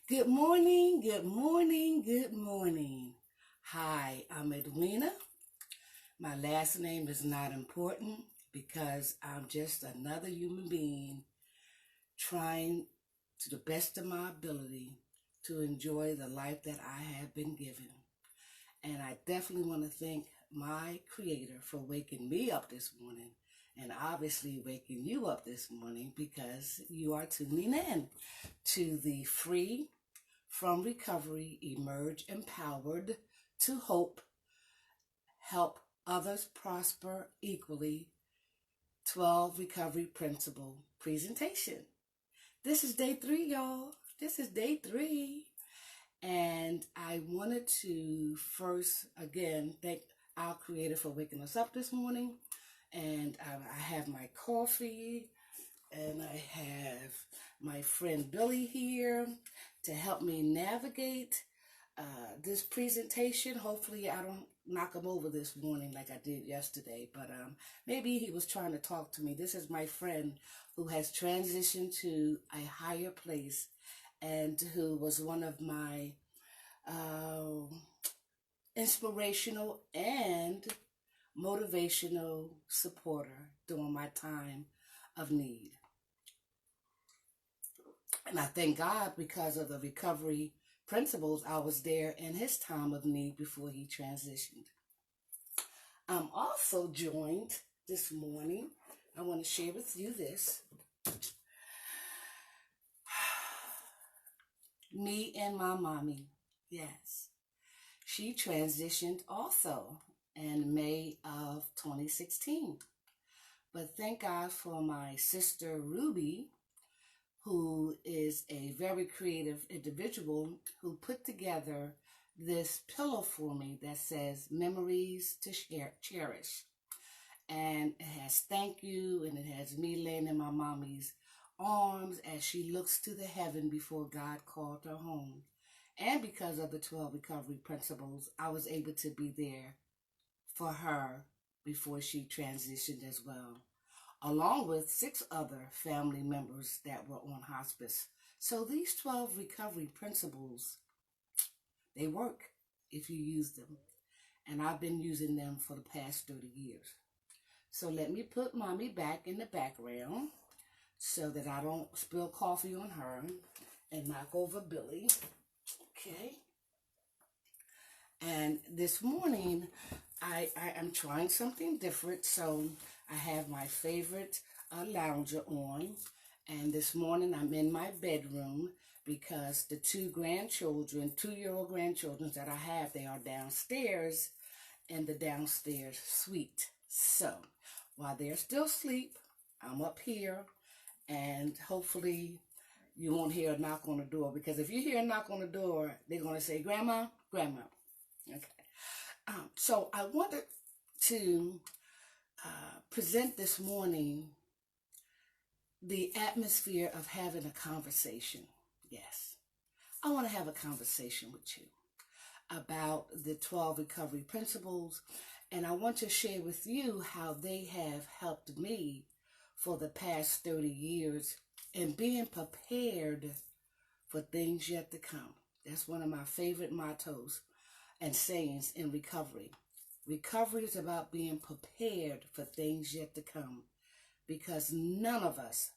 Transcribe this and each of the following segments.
Good morning, good morning, good morning. Hi, I'm Edwina. My last name is not important because I'm just another human being trying to the best of my ability to enjoy the life that I have been given. And I definitely want to thank my Creator for waking me up this morning and obviously waking you up this morning because you are tuning in to the Free from Recovery, Emerge Empowered to Hope, Help Others Prosper Equally 12 Recovery Principle presentation. This is day 3, y'all. This is day 3. And I wanted to first, again, thank our Creator for waking us up this morning. And I have my coffee, and I have my friend Billy here to help me navigate this presentation. Hopefully I don't knock him over this morning like I did yesterday, but maybe he was trying to talk to me. This is my friend who has transitioned to a higher place and who was one of my inspirational and motivational supporter during my time of need. And I thank God because of the recovery principles, I was there in his time of need before he transitioned. I'm also joined this morning. I want to share with you this. Me and my mommy. Yes. She transitioned also in May of 2016. But thank God for my sister Ruby, who is a very creative individual who put together this pillow for me that says memories to cherish. And it has thank you, and it has me laying in my mommy's arms as she looks to the heaven before God called her home. And because of the 12 recovery principles, I was able to be there for her before she transitioned as well, along with 6 other family members that were on hospice. So these 12 recovery principles, they work if you use them. And I've been using them for the past 30 years. So let me put mommy back in the background so that I don't spill coffee on her and knock over Billy. Okay. And this morning, I am trying something different. So I have my favorite lounger on. And this morning I'm in my bedroom because the 2 grandchildren, 2-year-old grandchildren that I have, they are downstairs in the downstairs suite. So while they're still asleep, I'm up here, and hopefully you won't hear a knock on the door, because if you hear a knock on the door, they're going to say, Grandma, Grandma. Okay. So I wanted to present this morning the atmosphere of having a conversation. Yes. I want to have a conversation with you about the 12 recovery principles, and I want to share with you how they have helped me for the past 30 years in being prepared for things yet to come. That's one of my favorite mottos and sayings in recovery. Recovery is about being prepared for things yet to come, because none of us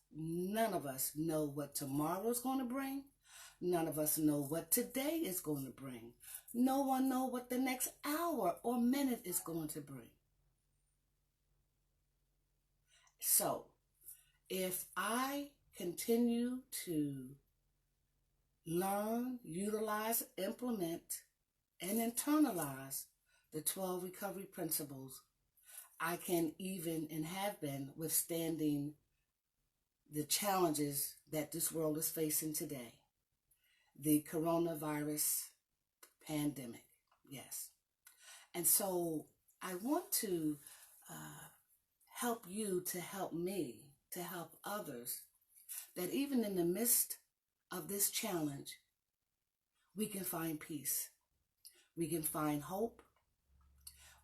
know what tomorrow is going to bring. None of us know what today is going to bring. No one knows what the next hour or minute is going to bring. So, if I continue to learn, utilize, implement, and internalize the 12 recovery principles, I can even and have been withstanding the challenges that this world is facing today. The coronavirus pandemic, yes. And so I want to help you to help me, to help others, that even in the midst of this challenge, we can find peace. We can find hope.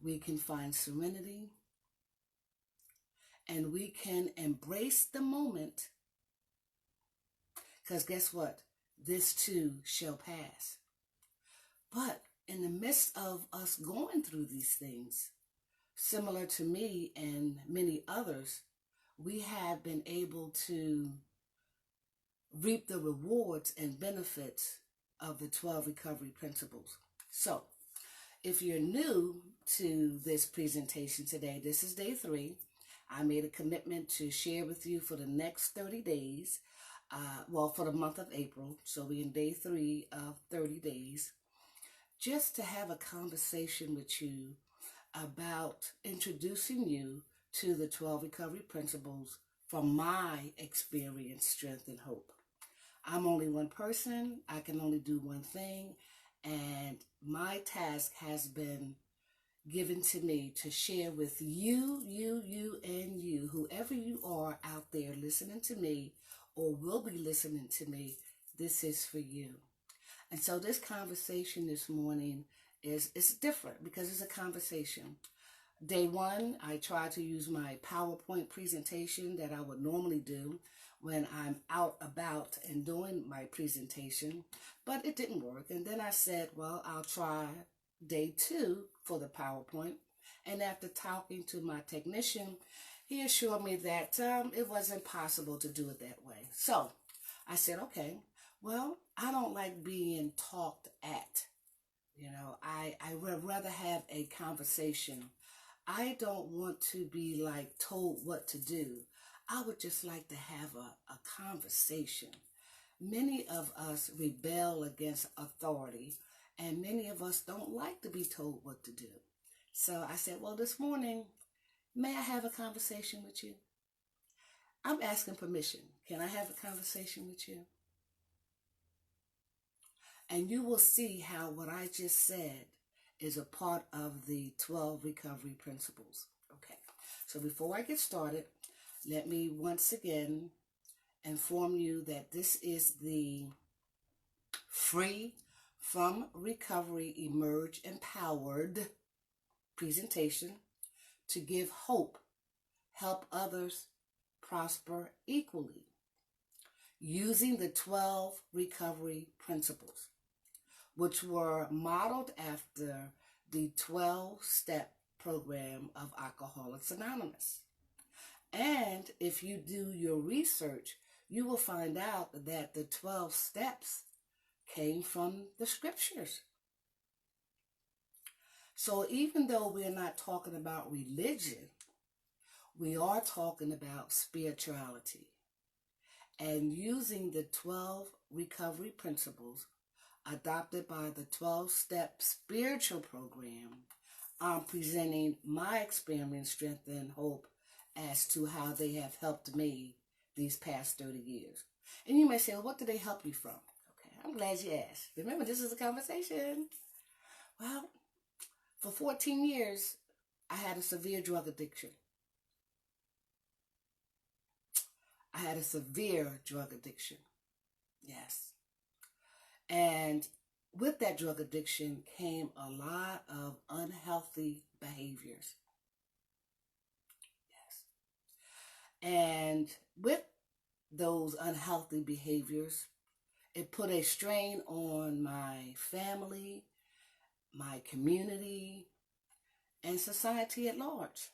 We can find serenity. And we can embrace the moment, because guess what? this too shall pass. But in the midst of us going through these things, similar to me and many others, we have been able to reap the rewards and benefits of the 12 recovery principles. So, if you're new to this presentation today, this is day 3. I made a commitment to share with you for the next 30 days, for the month of April. So we're in day 3 of 30 days, just to have a conversation with you about introducing you to the 12 recovery principles from my experience, strength, and hope. I'm only one person. I can only do one thing. And my task has been given to me to share with you, and you, whoever you are out there listening to me or will be listening to me, this is for you. And so this conversation this morning it's different because it's a conversation. Day 1, I tried to use my PowerPoint presentation that I would normally do when I'm out about and doing my presentation, but it didn't work. And then I said, well, I'll try day 2 for the PowerPoint. And after talking to my technician, he assured me that it wasn't possible to do it that way. So I said, okay, well, I don't like being talked at. I would rather have a conversation. I don't want to be like told what to do. I would just like to have a conversation. Many of us rebel against authority, and many of us don't like to be told what to do. So I said, well, this morning, may I have a conversation with you? I'm asking permission. Can I have a conversation with you? And you will see how what I just said is a part of the 12 recovery principles. Okay, so before I get started, let me once again inform you that this is the Free from Recovery Emerge Empowered presentation to give hope, help others prosper equally, using the 12 recovery principles, which were modeled after the 12-step program of Alcoholics Anonymous. And if you do your research, you will find out that the 12 steps came from the scriptures. So even though we're not talking about religion, we are talking about spirituality. And using the 12 recovery principles adopted by the 12-step spiritual program, I'm presenting my experience, strength, and hope as to how they have helped me these past 30 years. And you may say, well, what did they help you from? Okay, I'm glad you asked. Remember, this is a conversation. Well, for 14 years, I had a severe drug addiction. Yes. And with that drug addiction came a lot of unhealthy behaviors. Yes. And with those unhealthy behaviors, it put a strain on my family, my community, and society at large.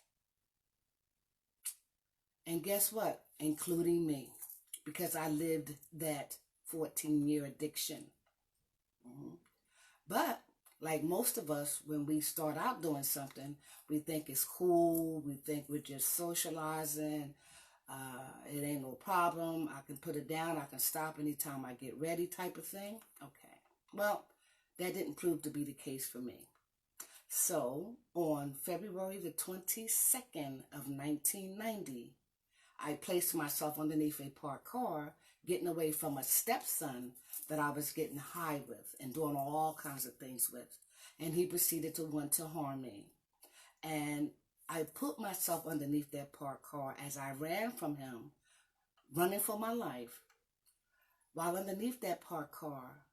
And guess what? Including me, because I lived that 14-year addiction. But like most of us, when we start out doing something, we think it's cool. We think we're just socializing. It ain't no problem. I can put it down. I can stop anytime I get ready, type of thing. Okay. Well, that didn't prove to be the case for me. So on February the 22nd of 1990, I placed myself underneath a parked car, getting away from a stepson that I was getting high with and doing all kinds of things with. And he proceeded to want to harm me. And I put myself underneath that parked car as I ran from him, running for my life. While underneath that parked car,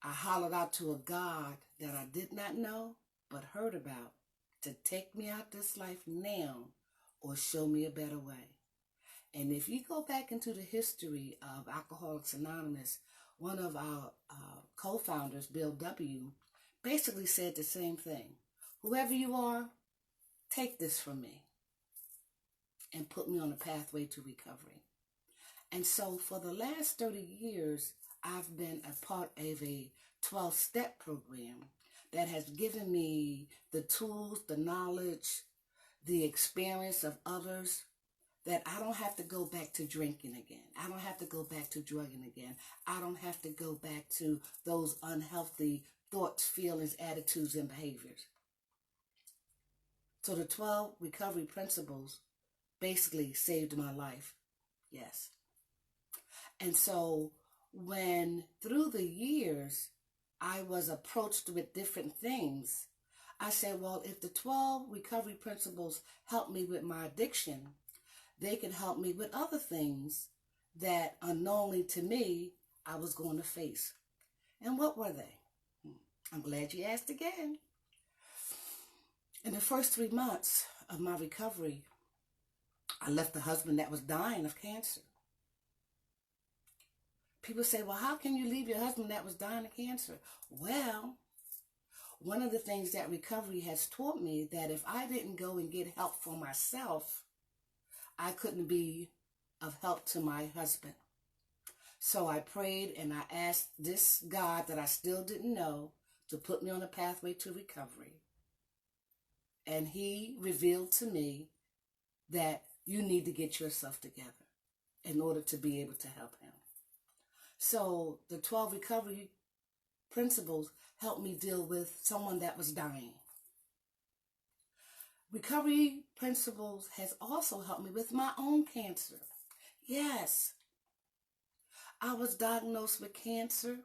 I hollered out to a God that I did not know but heard about to take me out this life now or show me a better way. And if you go back into the history of Alcoholics Anonymous, one of our co-founders, Bill W., basically said the same thing. Whoever you are, take this from me and put me on a pathway to recovery. And so for the last 30 years, I've been a part of a 12-step program that has given me the tools, the knowledge, the experience of others, that I don't have to go back to drinking again. I don't have to go back to drugging again. I don't have to go back to those unhealthy thoughts, feelings, attitudes, and behaviors. So the 12 recovery principles basically saved my life. Yes. And so when through the years I was approached with different things, I said, well, if the 12 recovery principles help me with my addiction, they can help me with other things that unknowingly to me I was going to face. And what were they? I'm glad you asked again. In the first 3 months of my recovery, I left a husband that was dying of cancer. People say, well, how can you leave your husband that was dying of cancer? Well, one of the things that recovery has taught me, that if I didn't go and get help for myself, I couldn't be of help to my husband. So I prayed and I asked this God that I still didn't know to put me on a pathway to recovery. And he revealed to me that you need to get yourself together in order to be able to help him. So the 12 recovery principles helped me deal with someone that was dying. Recovery principles has also helped me with my own cancer. Yes, I was diagnosed with cancer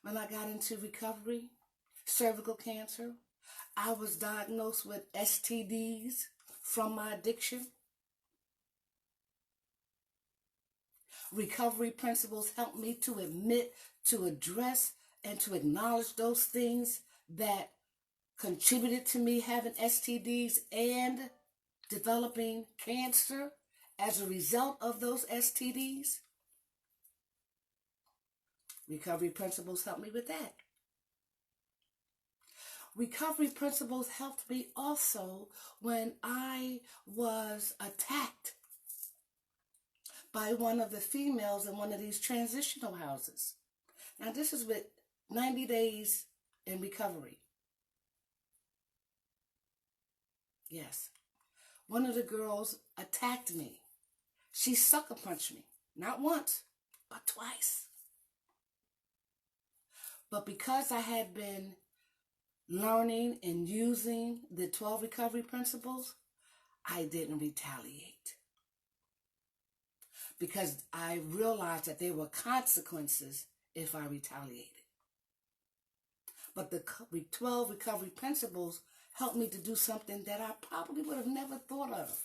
when I got into recovery, cervical cancer. I was diagnosed with STDs from my addiction. Recovery principles help me to admit, to address, and to acknowledge those things that contributed to me having STDs and developing cancer as a result of those STDs. Recovery principles helped me with that. Recovery principles helped me also when I was attacked by one of the females in one of these transitional houses. Now, this is with 90 days in recovery. Yes. One of the girls attacked me. She sucker punched me. Not once, but twice. But because I had been learning and using the 12 recovery principles, I didn't retaliate. Because I realized that there were consequences if I retaliated. But the 12 recovery principles helped me to do something that I probably would have never thought of.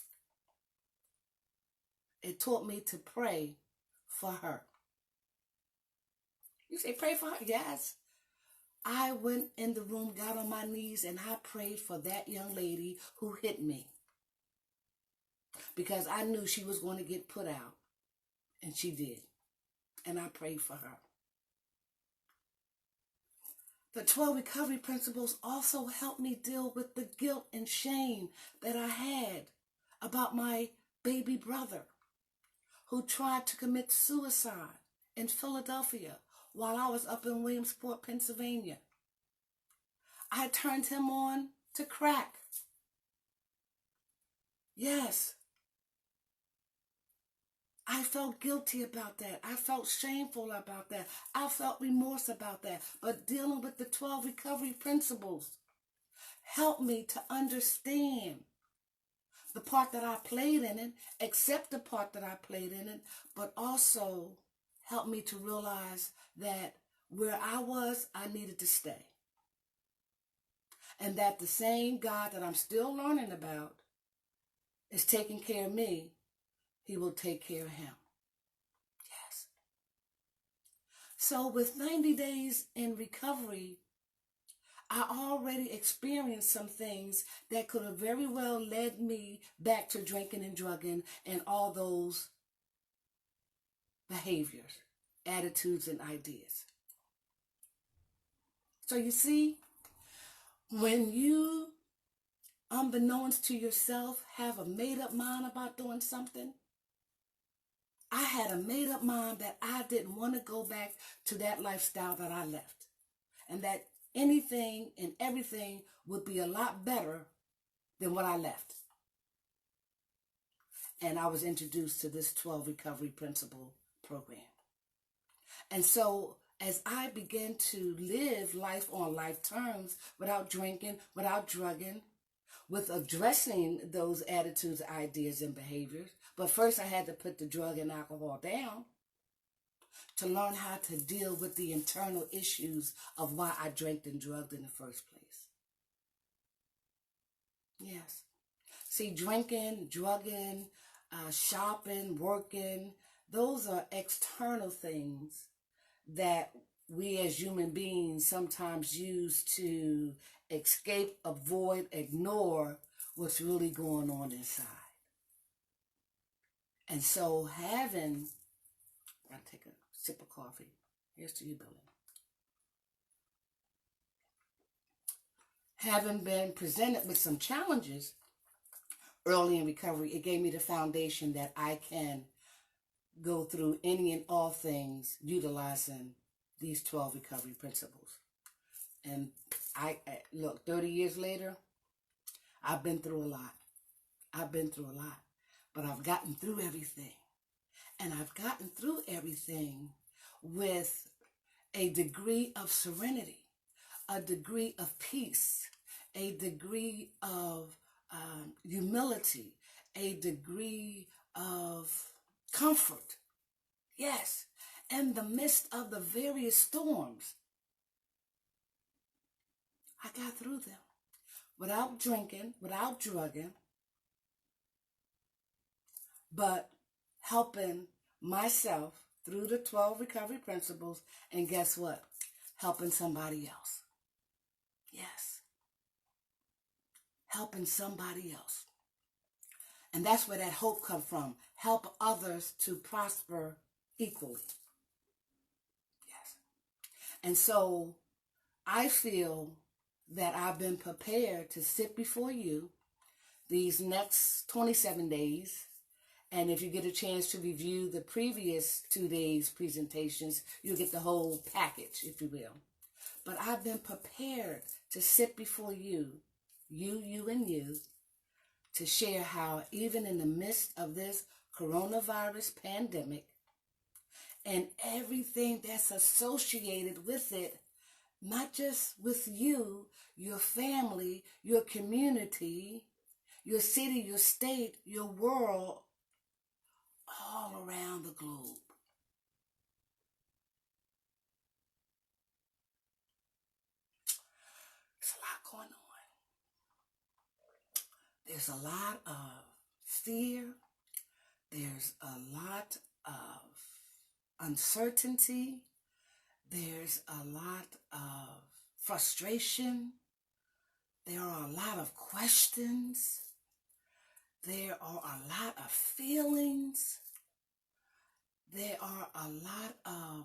It taught me to pray for her. You say pray for her? Yes. I went in the room, got on my knees, and I prayed for that young lady who hit me. Because I knew she was going to get put out. And she did. And I prayed for her. The 12 recovery principles also helped me deal with the guilt and shame that I had about my baby brother who tried to commit suicide in Philadelphia while I was up in Williamsport, Pennsylvania. I turned him on to crack. Yes. I felt guilty about that. I felt shameful about that. I felt remorse about that. But dealing with the 12 recovery principles helped me to understand the part that I played in it, accept the part that I played in it, but also helped me to realize that where I was, I needed to stay. And that the same God that I'm still learning about is taking care of me. He will take care of him. Yes. So with 90 days in recovery, I already experienced some things that could have very well led me back to drinking and drugging and all those behaviors, attitudes, and ideas. So you see, when you, unbeknownst to yourself, have a made-up mind about doing something, I had a made-up mind that I didn't want to go back to that lifestyle that I left. And that anything and everything would be a lot better than what I left. And I was introduced to this 12 Recovery Principle program. And so as I began to live life on life terms without drinking, without drugging, with addressing those attitudes, ideas, and behaviors. But first I had to put the drug and alcohol down to learn how to deal with the internal issues of why I drank and drugged in the first place. Yes. See, drinking, drugging, shopping, working, those are external things that we as human beings sometimes use to escape, avoid, ignore what's really going on inside. And so having, I'll take a sip of coffee. Here's to you, Billy. Having been presented with some challenges early in recovery, it gave me the foundation that I can go through any and all things utilizing these 12 recovery principles. And I look, 30 years later, I've been through a lot. But I've gotten through everything. And I've gotten through everything with a degree of serenity, a degree of peace, a degree of humility, a degree of comfort. Yes, in the midst of the various storms, I got through them without drinking, without drugging, but helping myself through the 12 recovery principles, and guess what? Helping somebody else. Yes. Helping somebody else. And that's where that hope comes from. Help others to prosper equally. Yes. And so I feel that I've been prepared to sit before you these next 27 days. And if you get a chance to review the previous 2 days' presentations, you'll get the whole package, if you will. But I've been prepared to sit before you, and you, to share how even in the midst of this coronavirus pandemic and everything that's associated with it, not just with you, your family, your community, your city, your state, your world, all around the globe. There's a lot going on. There's a lot of fear. There's a lot of uncertainty. There's a lot of frustration. There are a lot of questions. There are a lot of feelings. There are a lot of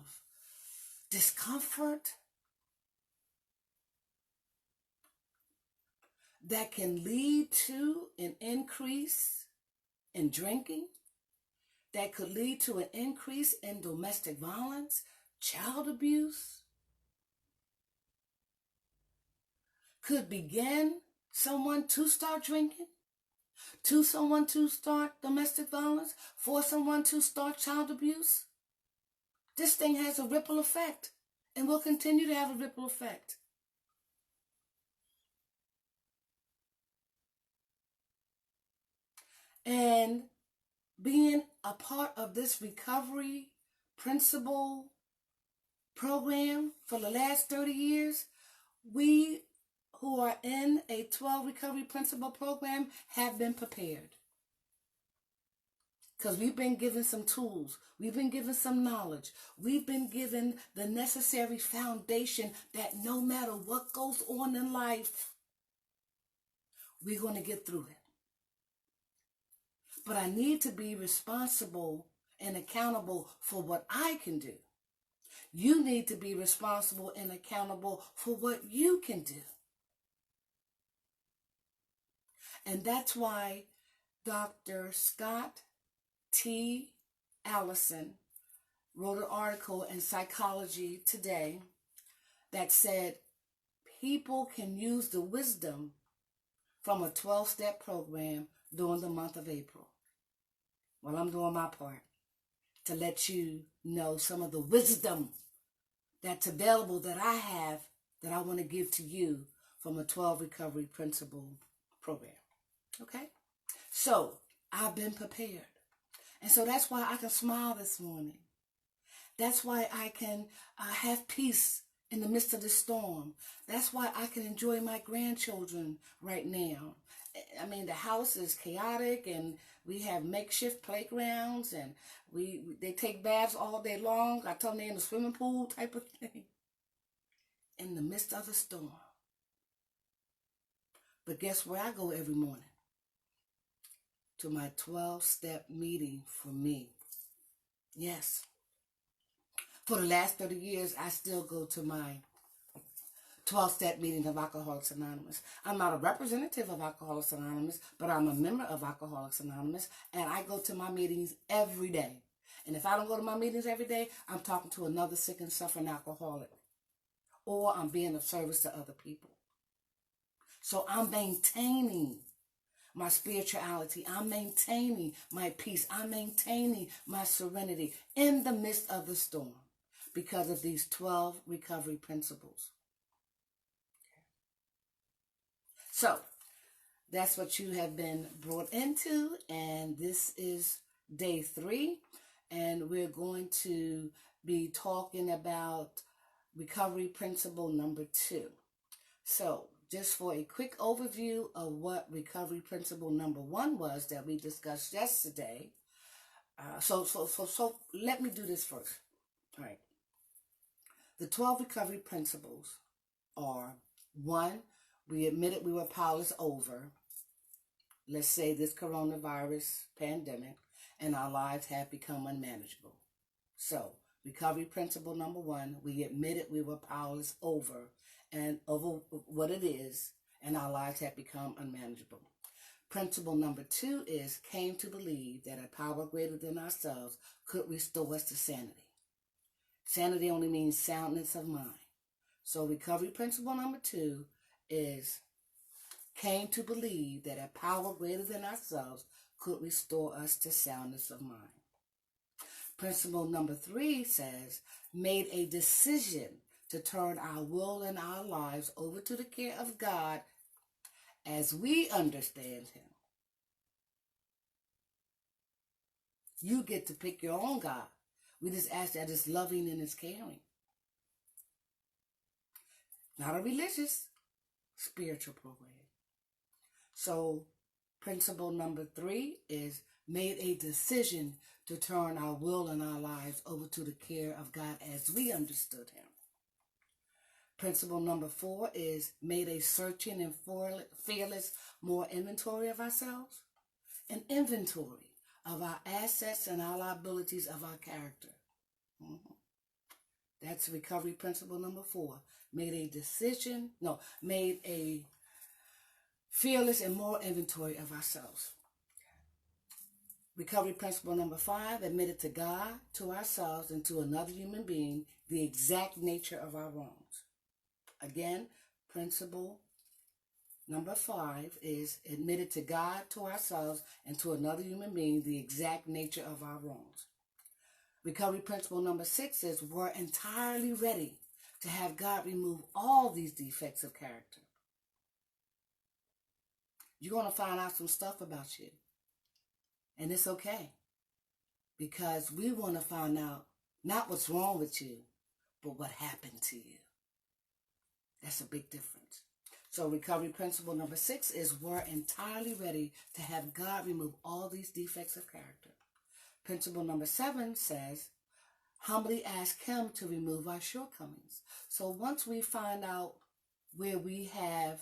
discomfort that can lead to an increase in drinking, that could lead to an increase in domestic violence, child abuse, could begin someone to start drinking, to someone to start domestic violence, for someone to start child abuse. This thing has a ripple effect and will continue to have a ripple effect. And being a part of this recovery principle program for the last 30 years, we who are in a 12 recovery principle program have been prepared. Because we've been given some tools. We've been given some knowledge. We've been given the necessary foundation that no matter what goes on in life, we're going to get through it. But I need to be responsible and accountable for what I can do. You need to be responsible and accountable for what you can do. And that's why Dr. Scott T. Allison wrote an article in Psychology Today that said people can use the wisdom from a 12-step program during the month of April. Well, I'm doing my part to let you know some of the wisdom that's available that I have that I want to give to you from a 12 Recovery Principle program. Okay? So, I've been prepared. And so that's why I can smile this morning. That's why I can have peace in the midst of the storm. That's why I can enjoy my grandchildren right now. I mean, the house is chaotic, and we have makeshift playgrounds, and they take baths all day long. I tell them they're in the swimming pool type of thing. In the midst of the storm. But guess where I go every morning? To my 12-step meeting for me. Yes. For the last 30 years, I still go to my 12-step meeting of Alcoholics Anonymous. I'm not a representative of Alcoholics Anonymous, but I'm a member of Alcoholics Anonymous, and I go to my meetings every day. And if I don't go to my meetings every day, I'm talking to another sick and suffering alcoholic, or I'm being of service to other people. So I'm maintaining my spirituality. I'm maintaining my peace. I'm maintaining my serenity in the midst of the storm because of these 12 recovery principles. So that's what you have been brought into, and this is day 3, and we're going to be talking about recovery principle number 2. So just for a quick overview of what recovery principle number 1 was that we discussed yesterday. So let me do this first. All right. The 12 recovery principles are: 1, we admitted we were powerless over, let's say, this coronavirus pandemic, and our lives have become unmanageable. So, recovery principle number 1, we admitted we were powerless over what it is, and our lives have become unmanageable. Principle number 2 is came to believe that a power greater than ourselves could restore us to sanity. Sanity only means soundness of mind. So recovery principle number 2 is came to believe that a power greater than ourselves could restore us to soundness of mind. Principle number 3 says made a decision to turn our will and our lives over to the care of God as we understand Him. You get to pick your own God. We just ask that it's loving and it's caring. Not a religious, spiritual program. So principle number 3 is made a decision to turn our will and our lives over to the care of God as we understood Him. Principle number 4 is made a searching and fearless more inventory of ourselves, an inventory of our assets and our liabilities of our character. That's recovery principle number 4. Made a fearless and more inventory of ourselves. Recovery principle number 5, admitted to God, to ourselves, and to another human being the exact nature of our wrongs. Again, principle number 5 is admitted to God, to ourselves, and to another human being the exact nature of our wrongs. Recovery principle number 6 is we're entirely ready to have God remove all these defects of character. You're going to find out some stuff about you. And it's okay. Because we want to find out not what's wrong with you, but what happened to you. That's a big difference. So recovery principle number 6 is we're entirely ready to have God remove all these defects of character. Principle number 7 says, humbly ask him to remove our shortcomings. So once we find out where we have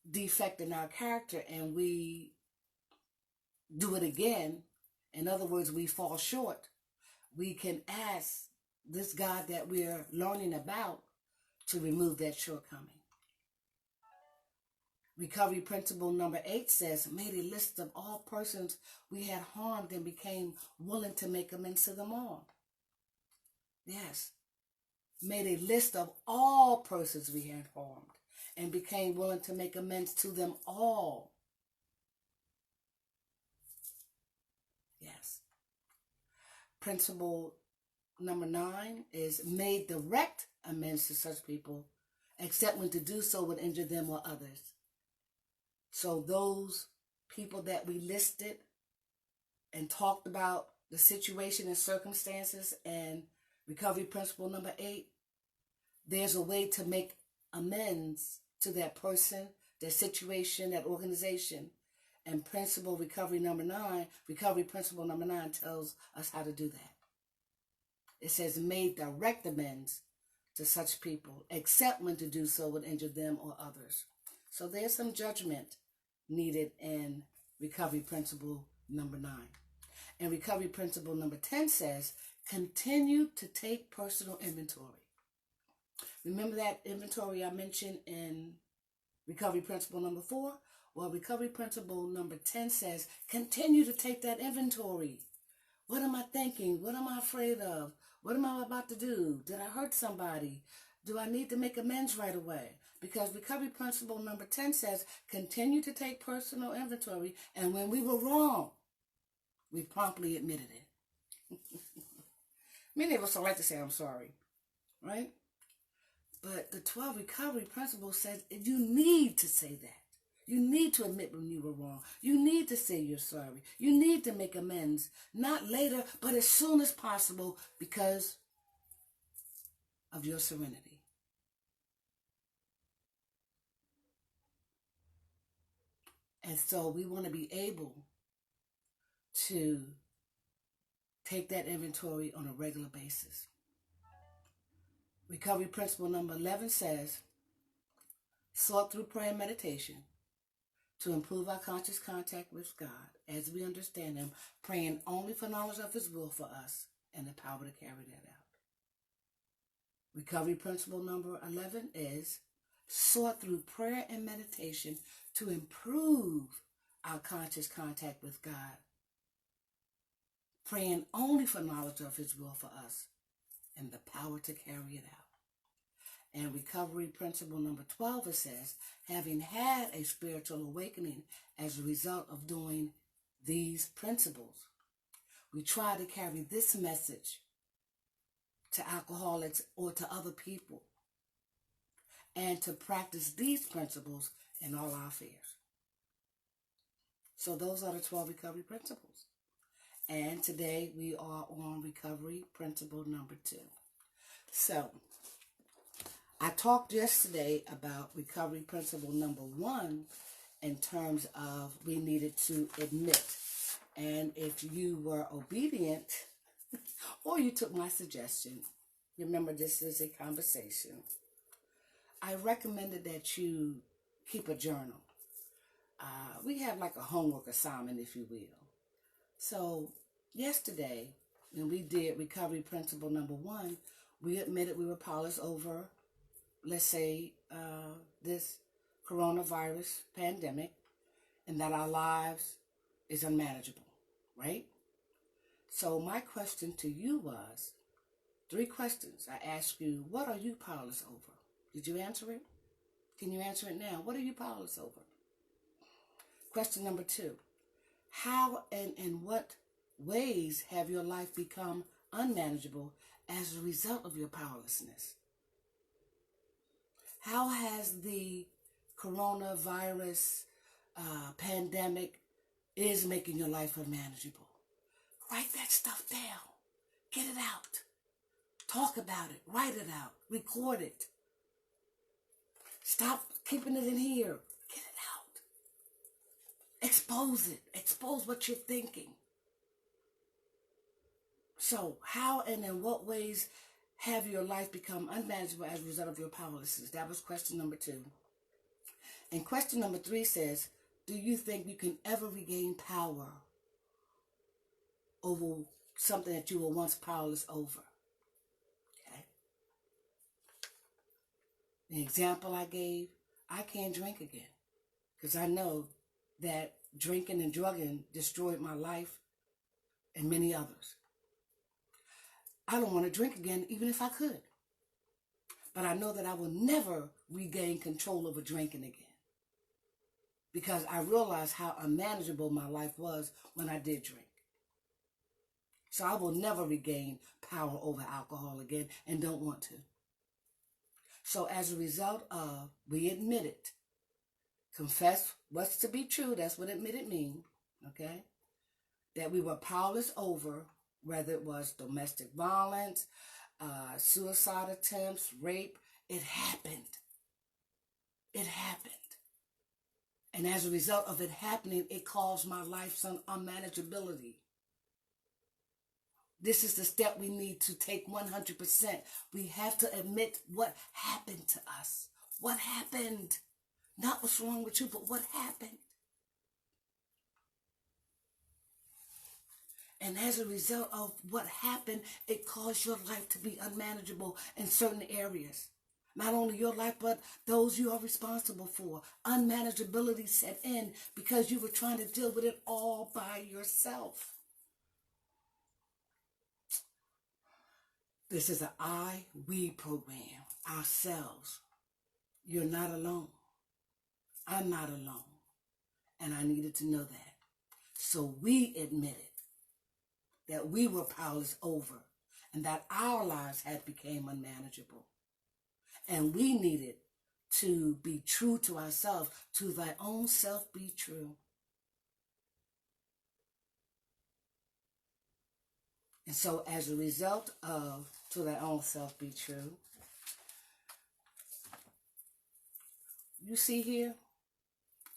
defect in our character and we do it again, in other words, we fall short, we can ask this God that we're learning about to remove that shortcoming. Recovery principle number 8 says, made a list of all persons we had harmed and became willing to make amends to them all. Yes. Made a list of all persons we had harmed and became willing to make amends to them all. Yes. Principle number 9 is made direct amends to such people, except when to do so would injure them or others. So those people that we listed and talked about the situation and circumstances and recovery principle number 8, there's a way to make amends to that person, that situation, that organization. And recovery principle number 9 tells us how to do that. It says made direct amends to such people, except when to do so would injure them or others. So there's some judgment needed in recovery principle number 9. And recovery principle number 10 says, continue to take personal inventory. Remember that inventory I mentioned in recovery principle number 4? Well, recovery principle number 10 says, continue to take that inventory. What am I thinking? What am I afraid of? What am I about to do? Did I hurt somebody? Do I need to make amends right away? Because recovery principle number 10 says, continue to take personal inventory, and when we were wrong, we promptly admitted it. Many of us don't like to say I'm sorry, right? But the 12 recovery principle says you need to say that. You need to admit when you were wrong. You need to say you're sorry. You need to make amends, not later, but as soon as possible because of your serenity. And so we want to be able to take that inventory on a regular basis. Recovery principle number 11 says, sought through prayer and meditation to improve our conscious contact with God as we understand Him, praying only for knowledge of His will for us and the power to carry that out. Recovery principle number 11 is sought through prayer and meditation to improve our conscious contact with God, praying only for knowledge of His will for us and the power to carry it out. And recovery principle number 12, it says, having had a spiritual awakening as a result of doing these principles, we try to carry this message to alcoholics or to other people and to practice these principles in all our affairs. So those are the 12 recovery principles. And today we are on recovery principle number 2. So I talked yesterday about recovery principle number 1 in terms of we needed to admit. And if you were obedient or you took my suggestion, remember this is a conversation, I recommended that you keep a journal. We have like a homework assignment, if you will. So yesterday, when we did recovery principle number 1, we admitted we were powerless over, let's say, this coronavirus pandemic, and that our lives is unmanageable, right? So my question to you was 3 questions. I asked you, what are you powerless over? Did you answer it? Can you answer it now? What are you powerless over? Question number 2, how and in what ways have your life become unmanageable as a result of your powerlessness? How has the coronavirus pandemic is making your life unmanageable? Write that stuff down. Get it out. Talk about it. Write it out. Record it. Stop keeping it in here. Get it out. Expose it. Expose what you're thinking. So how and in what ways have your life become unmanageable as a result of your powerlessness? That was question number 2. And question number 3 says, do you think you can ever regain power over something that you were once powerless over? Okay. The example I gave, I can't drink again because I know that drinking and drugging destroyed my life and many others. I don't want to drink again even if I could. But I know that I will never regain control over drinking again because I realized how unmanageable my life was when I did drink. So I will never regain power over alcohol again and don't want to. So as a result of, we admit it, confess what's to be true, that's what admitted means, okay? That we were powerless over, whether it was domestic violence, suicide attempts, rape, it happened. It happened. And as a result of it happening, it caused my life some unmanageability. This is the step we need to take 100%. We have to admit what happened to us. What happened? Not what's wrong with you, but what happened. And as a result of what happened, it caused your life to be unmanageable in certain areas. Not only your life, but those you are responsible for. Unmanageability set in because you were trying to deal with it all by yourself. This is an we program, ourselves. You're not alone. I'm not alone. And I needed to know that. So we admitted that we were powerless over and that our lives had become unmanageable. And we needed to be true to ourselves. To thy own self be true. And so as a result of to thy own self be true, you see here,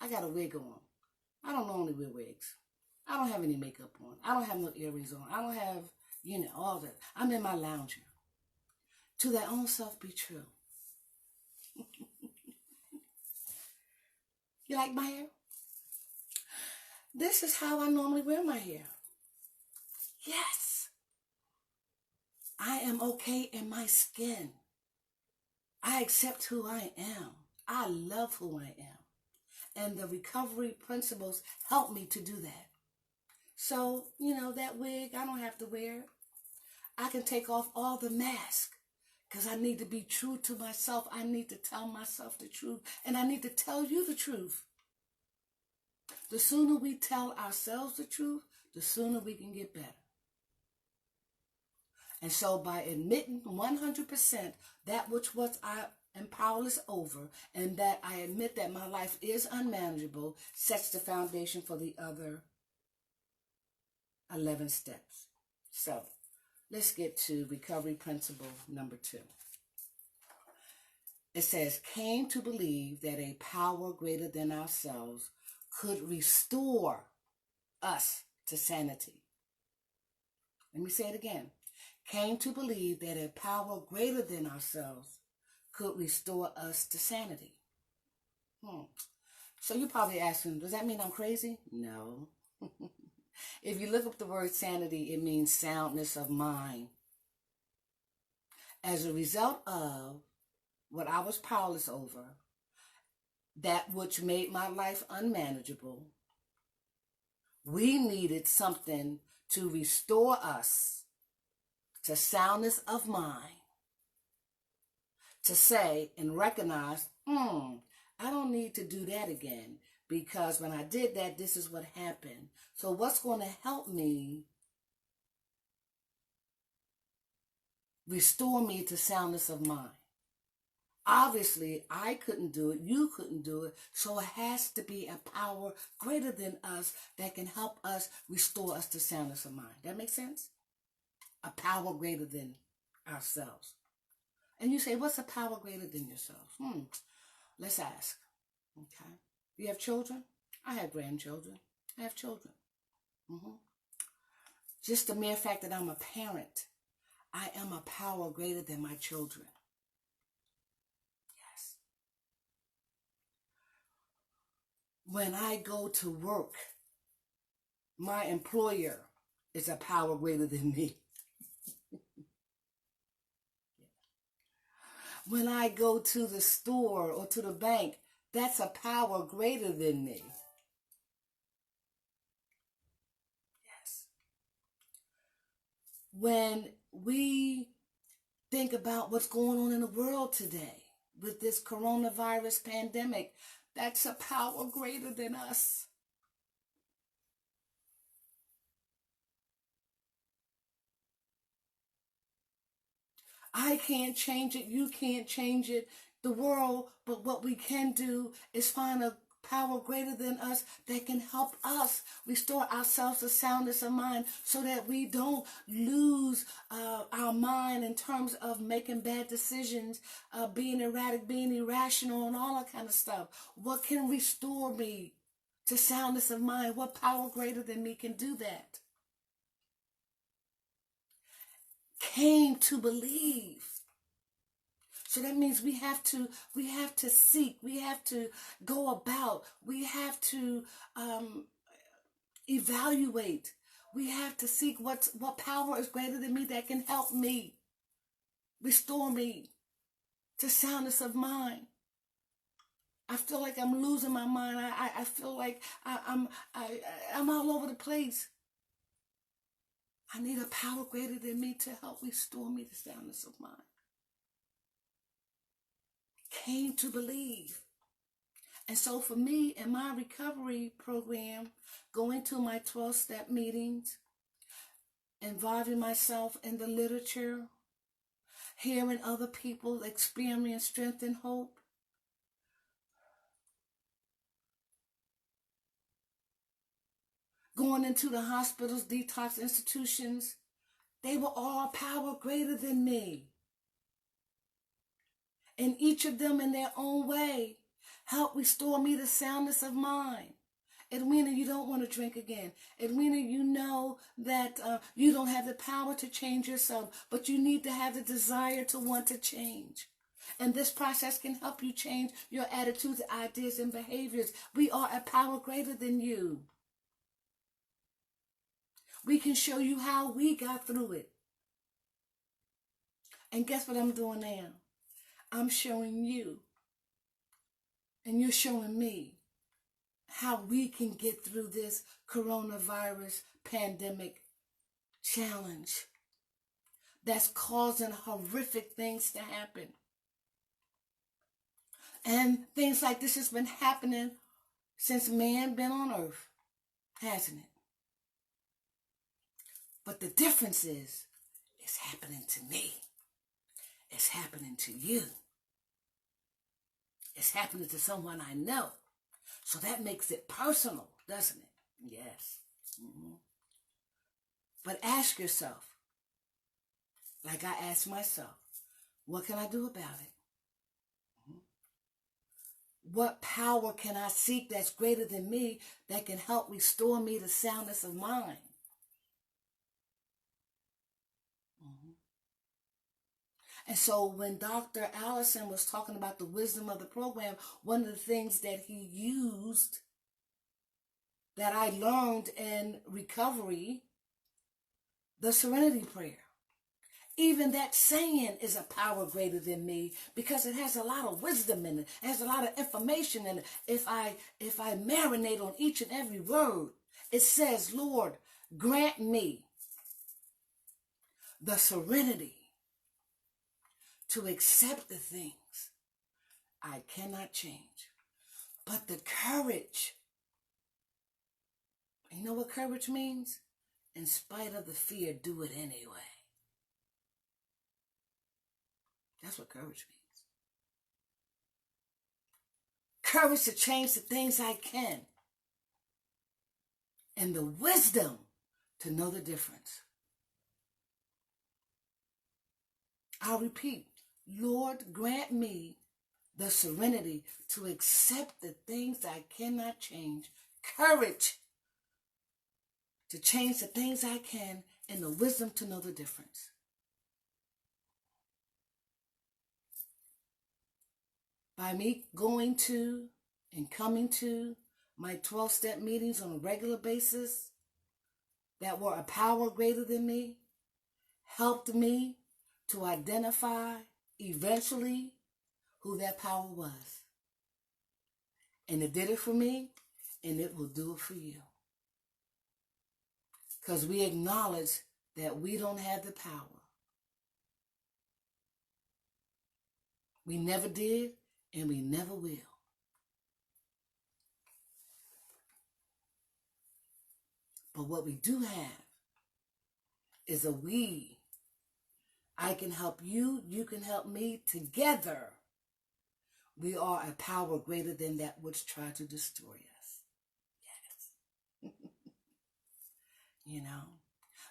I got a wig on. I don't normally wear wigs. I don't have any makeup on. I don't have no earrings on. I don't have, all that. I'm in my lounger. To thy own self be true. You like my hair? This is how I normally wear my hair. Yes. I am okay in my skin. I accept who I am. I love who I am. And the recovery principles help me to do that. So, that wig, I don't have to wear it. I can take off all the mask because I need to be true to myself. I need to tell myself the truth. And I need to tell you the truth. The sooner we tell ourselves the truth, the sooner we can get better. And so by admitting 100% that which was I am powerless over, and that I admit that my life is unmanageable, sets the foundation for the other 11 steps. So let's get to recovery principle number 2. It says, came to believe that a power greater than ourselves could restore us to sanity. Let me say it again. Came to believe that a power greater than ourselves could restore us to sanity. So you're probably asking, does that mean I'm crazy? No. If you look up the word sanity, it means soundness of mind. As a result of what I was powerless over, that which made my life unmanageable, we needed something to restore us to soundness of mind, to say and recognize, I don't need to do that again because when I did that, this is what happened. So what's going to help me restore me to soundness of mind? Obviously, I couldn't do it. You couldn't do it. So it has to be a power greater than us that can help us restore us to soundness of mind. That makes sense? A power greater than ourselves. And you say, what's a power greater than yourself? Let's ask. Okay. You have children? I have grandchildren. I have children. Just the mere fact that I'm a parent, I am a power greater than my children. Yes. When I go to work, my employer is a power greater than me. When I go to the store or to the bank, that's a power greater than me. Yes. When we think about what's going on in the world today with this coronavirus pandemic, that's a power greater than us. I can't change it. You can't change it. The world, but what we can do is find a power greater than us that can help us restore ourselves to soundness of mind so that we don't lose our mind in terms of making bad decisions, being erratic, being irrational, and all that kind of stuff. What can restore me to soundness of mind? What power greater than me can do that? Came to believe. So that means we have to seek, we have to go about, we have to evaluate, we have to seek what power is greater than me that can help me, restore me to soundness of mind. I feel like I'm losing my mind. I feel like I'm all over the place. I need a power greater than me to help restore me to soundness of mind. Came to believe. And so for me, in my recovery program, going to my 12-step meetings, involving myself in the literature, hearing other people experience strength and hope, going into the hospitals, detox institutions, they were all power greater than me. And each of them in their own way helped restore me to soundness of mind. Edwina, you don't want to drink again. Edwina, you know that you don't have the power to change yourself, but you need to have the desire to want to change. And this process can help you change your attitudes, ideas, and behaviors. We are a power greater than you. We can show you how we got through it. And guess what I'm doing now? I'm showing you, and you're showing me, how we can get through this coronavirus pandemic challenge that's causing horrific things to happen. And things like this has been happening since man been on earth, hasn't it? But the difference is, it's happening to me. It's happening to you. It's happening to someone I know. So that makes it personal, doesn't it? Yes. Mm-hmm. But ask yourself, like I asked myself, what can I do about it? Mm-hmm. What power can I seek that's greater than me that can help restore me to soundness of mind? Mm-hmm. And so when Dr. Allison was talking about the wisdom of the program, one of the things that he used that I learned in recovery, the serenity prayer. Even that saying is a power greater than me because it has a lot of wisdom in it. It has a lot of information in it. If I marinate on each and every word, it says, Lord, grant me the serenity to accept the things I cannot change, but the courage. You know what courage means? In spite of the fear, do it anyway. That's what courage means. Courage to change the things I can. And the wisdom to know the difference. I'll repeat. Lord, grant me the serenity to accept the things I cannot change. Courage to change the things I can and the wisdom to know the difference. By me going to and coming to my 12-step meetings on a regular basis that were a power greater than me, helped me to identify eventually who that power was. And it did it for me, and it will do it for you. Because we acknowledge that we don't have the power. We never did, and we never will. But what we do have is a we. I can help you, you can help me. Together, we are a power greater than that which tried to destroy us. Yes. You know?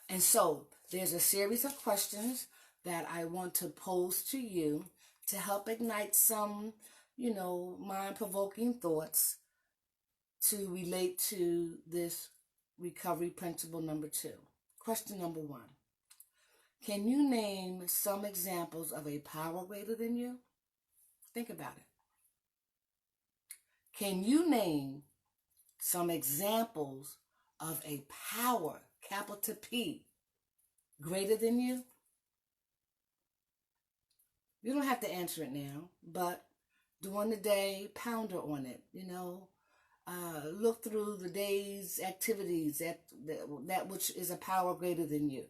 And so, there's a series of questions that I want to pose to you to help ignite some, mind-provoking thoughts to relate to this recovery principle number 2. Question number 1. Can you name some examples of a power greater than you? Think about it. Can you name some examples of a power, capital P, greater than you? You don't have to answer it now, but during the day, ponder on it, look through the day's activities, that which is a power greater than you.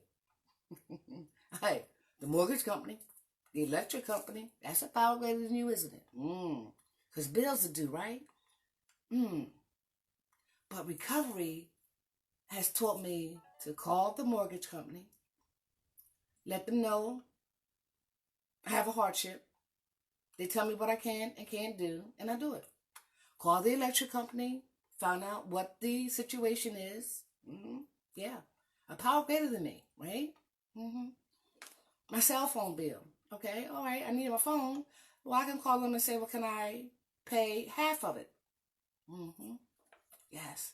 Hey, the mortgage company, the electric company, that's a power greater than you, isn't it? Because bills are due, right? But recovery has taught me to call the mortgage company, let them know I have a hardship. They tell me what I can and can't do, and I do it. Call the electric company, find out what the situation is. Yeah, a power greater than me, right? My cell phone bill. Okay, all right, I need my phone. Well, I can call them and say, well, can I pay half of it? Yes.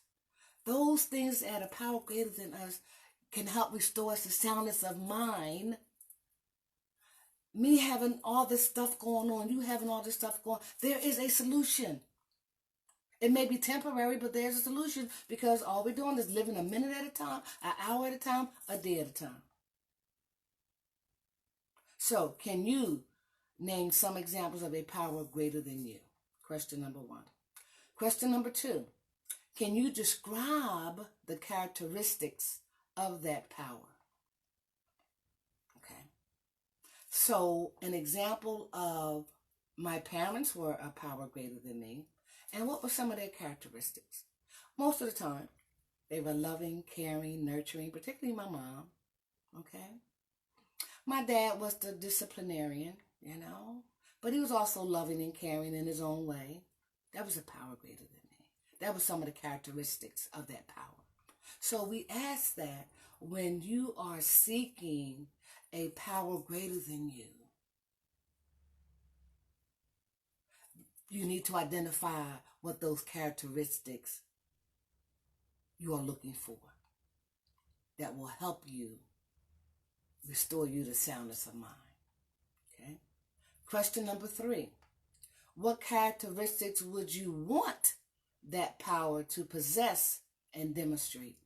Those things that are power greater than us can help restore us to soundness of mind. Me having all this stuff going on, you having all this stuff going on, there is a solution. It may be temporary, but there's a solution because all we're doing is living a minute at a time, an hour at a time, a day at a time. So, can you name some examples of a power greater than you? Question number 1. Question number 2. Can you describe the characteristics of that power? Okay. So, an example of my parents were a power greater than me. And what were some of their characteristics? Most of the time, they were loving, caring, nurturing, particularly my mom. Okay. My dad was the disciplinarian, but he was also loving and caring in his own way. That was a power greater than me. That was some of the characteristics of that power. So we ask that when you are seeking a power greater than you, you need to identify what those characteristics you are looking for that will help you restore you to soundness of mind. Okay. Question number 3. What characteristics would you want that power to possess and demonstrate?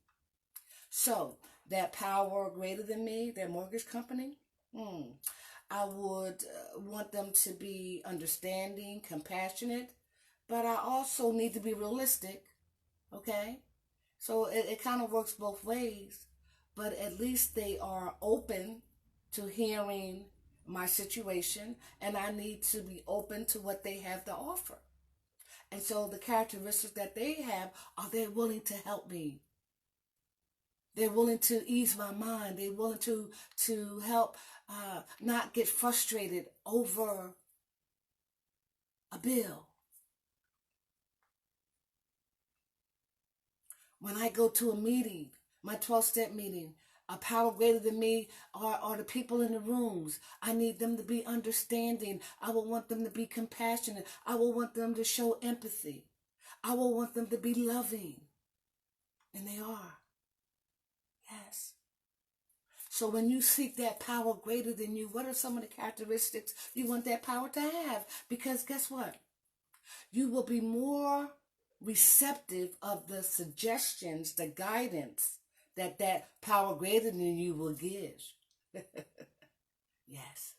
So, that power greater than me, that mortgage company, I would want them to be understanding, compassionate, but I also need to be realistic, okay? So it kind of works both ways, but at least they are open to hearing my situation, and I need to be open to what they have to offer. And so the characteristics that they have are they're willing to help me. They're willing to ease my mind. They're willing to help not get frustrated over a bill. When I go to a meeting, my 12-step meeting, a power greater than me are the people in the rooms. I need them to be understanding. I will want them to be compassionate. I will want them to show empathy. I will want them to be loving. And they are. Yes. So when you seek that power greater than you, what are some of the characteristics you want that power to have? Because guess what? You will be more receptive of the suggestions, the guidance that that power greater than you will give. Yes.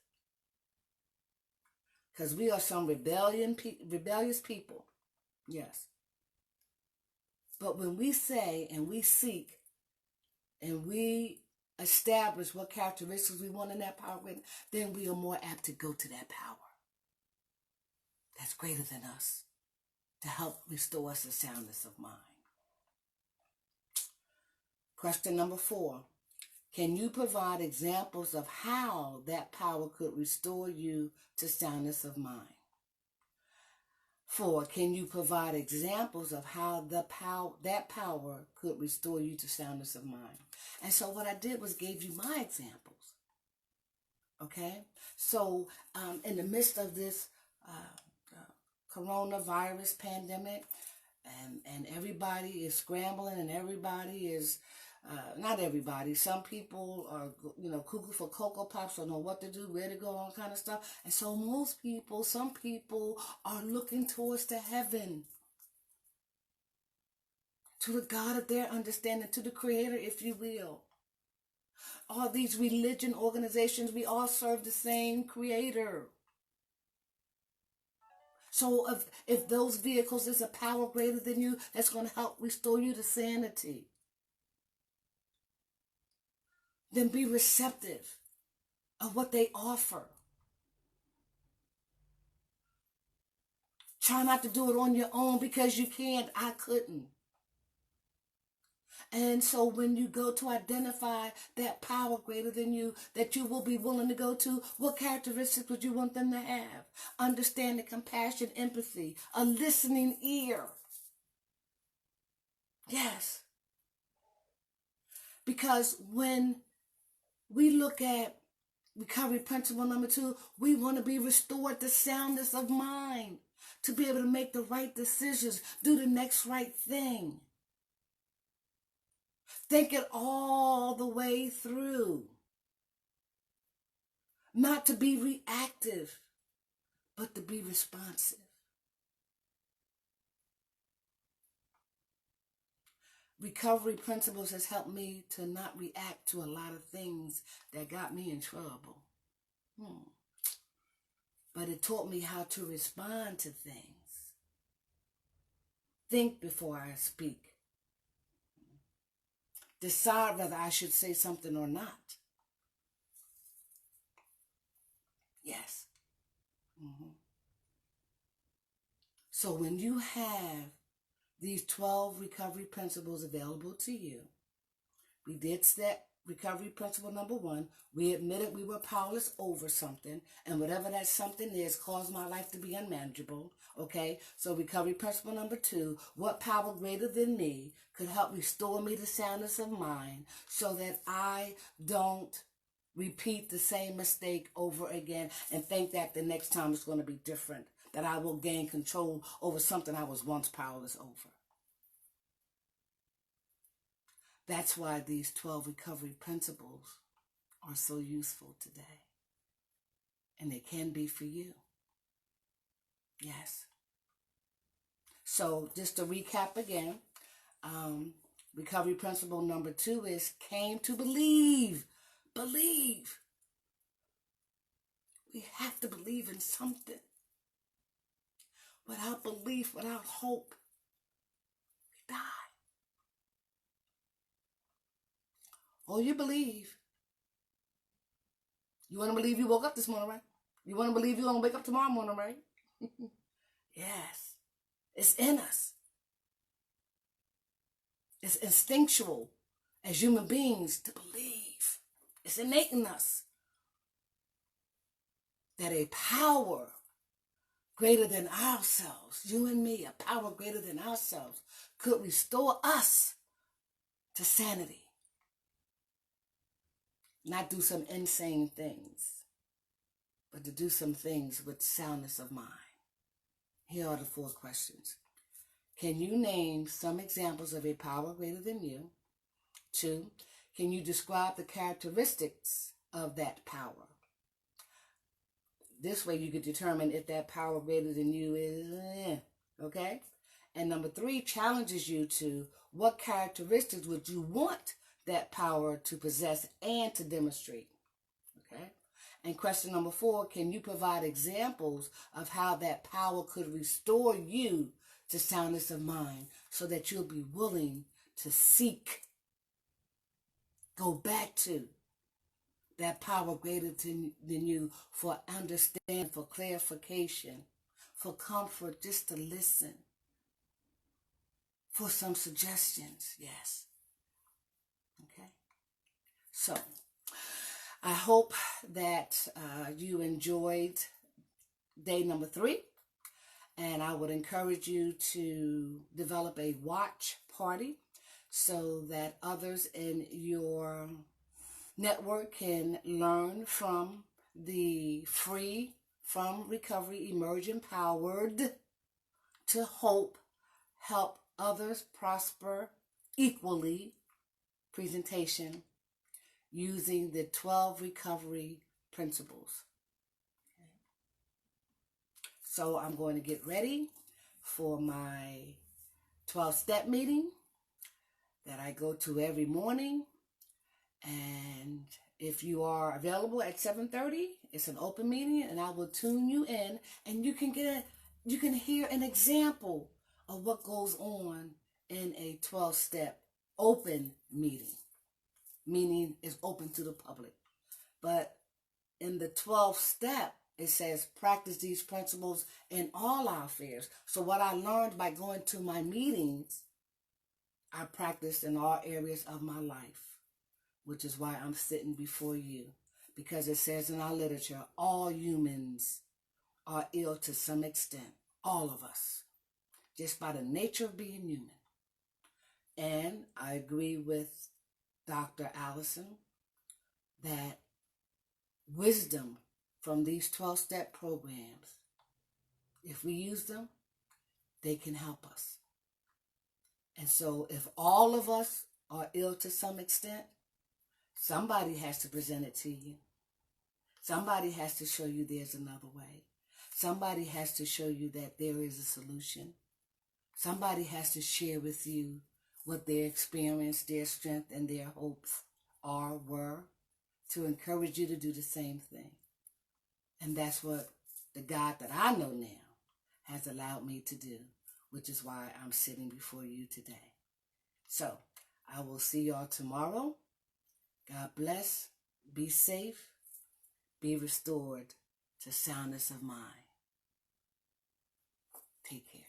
Because we are some rebellious people. Yes. But when we say and we seek and we establish what characteristics we want in that power, then we are more apt to go to that power that's greater than us to help restore us a soundness of mind. Question number 4. Can you provide examples of how that power could restore you to soundness of mind? 4. Can you provide examples of how that power could restore you to soundness of mind? And so what I did was gave you my examples. Okay? So in the midst of this coronavirus pandemic, and everybody is scrambling, and everybody is not everybody. Some people are, cuckoo for Cocoa Pops, don't know what to do, where to go, all kind of stuff. And so some people are looking towards the heaven, to the God of their understanding, to the Creator, if you will. All these religion organizations, we all serve the same Creator. So if those vehicles is a power greater than you, that's going to help restore you to sanity, then be receptive of what they offer. Try not to do it on your own, because you can't. I couldn't. And so when you go to identify that power greater than you, that you will be willing to go to, what characteristics would you want them to have? Understanding, compassion, empathy, a listening ear. Yes. Because when we look at recovery principle number 2, we want to be restored to soundness of mind, to be able to make the right decisions, do the next right thing. Think it all the way through. Not to be reactive, but to be responsive. Recovery principles has helped me to not react to a lot of things that got me in trouble. But it taught me how to respond to things. Think before I speak. Decide whether I should say something or not. Yes. So when you have these 12 recovery principles available to you, we did step recovery principle number 1. We admitted we were powerless over something, and whatever that something is caused my life to be unmanageable. Okay, so recovery principle number 2, what power greater than me could help restore me to soundness of mind so that I don't repeat the same mistake over again and think that the next time it's going to be different, that I will gain control over something I was once powerless over. That's why these 12 recovery principles are so useful today. And they can be for you. Yes. So just to recap again, recovery principle number 2 is came to believe. Believe. We have to believe in something. Without belief, without hope, we die. Oh, you believe. You want to believe you woke up this morning, right? You want to believe you're going to wake up tomorrow morning, right? Yes. It's in us. It's instinctual as human beings to believe. It's innate in us that a power greater than ourselves, you and me, a power greater than ourselves, could restore us to sanity. Not do some insane things, but to do some things with soundness of mind. Here are the 4 questions. Can you name some examples of a power greater than you? 2, Can you describe the characteristics of that power? This way you could determine if that power greater than you is, okay? And number 3 challenges you to what characteristics would you want that power to possess and to demonstrate, okay? And question number 4, can you provide examples of how that power could restore you to soundness of mind so that you'll be willing to seek, go back to that power greater than you for understanding, for clarification, for comfort, just to listen, for some suggestions, yes. Okay. So, I hope that you enjoyed day number 3, and I would encourage you to develop a watch party so that others in your network can learn from the free from recovery, emerge empowered to hope, help others prosper equally presentation using the 12 recovery principles. So I'm going to get ready for my 12-step meeting that I go to every morning. And if you are available at 7:30, it's an open meeting, and I will tune you in, and you can hear an example of what goes on in a 12-step open meeting. Meaning it's open to the public. But in the 12th step, it says practice these principles in all our affairs. So what I learned by going to my meetings, I practiced in all areas of my life, which is why I'm sitting before you. Because it says in our literature, all humans are ill to some extent. All of us. Just by the nature of being human. And I agree with Dr. Allison that wisdom from these 12-step programs, if we use them, they can help us. And so if all of us are ill to some extent, somebody has to present it to you. Somebody has to show you there's another way. Somebody has to show you that there is a solution. Somebody has to share with you what their experience, their strength, and their hopes were, to encourage you to do the same thing. And that's what the God that I know now has allowed me to do, which is why I'm sitting before you today. So, I will see y'all tomorrow. God bless. Be safe. Be restored to soundness of mind. Take care.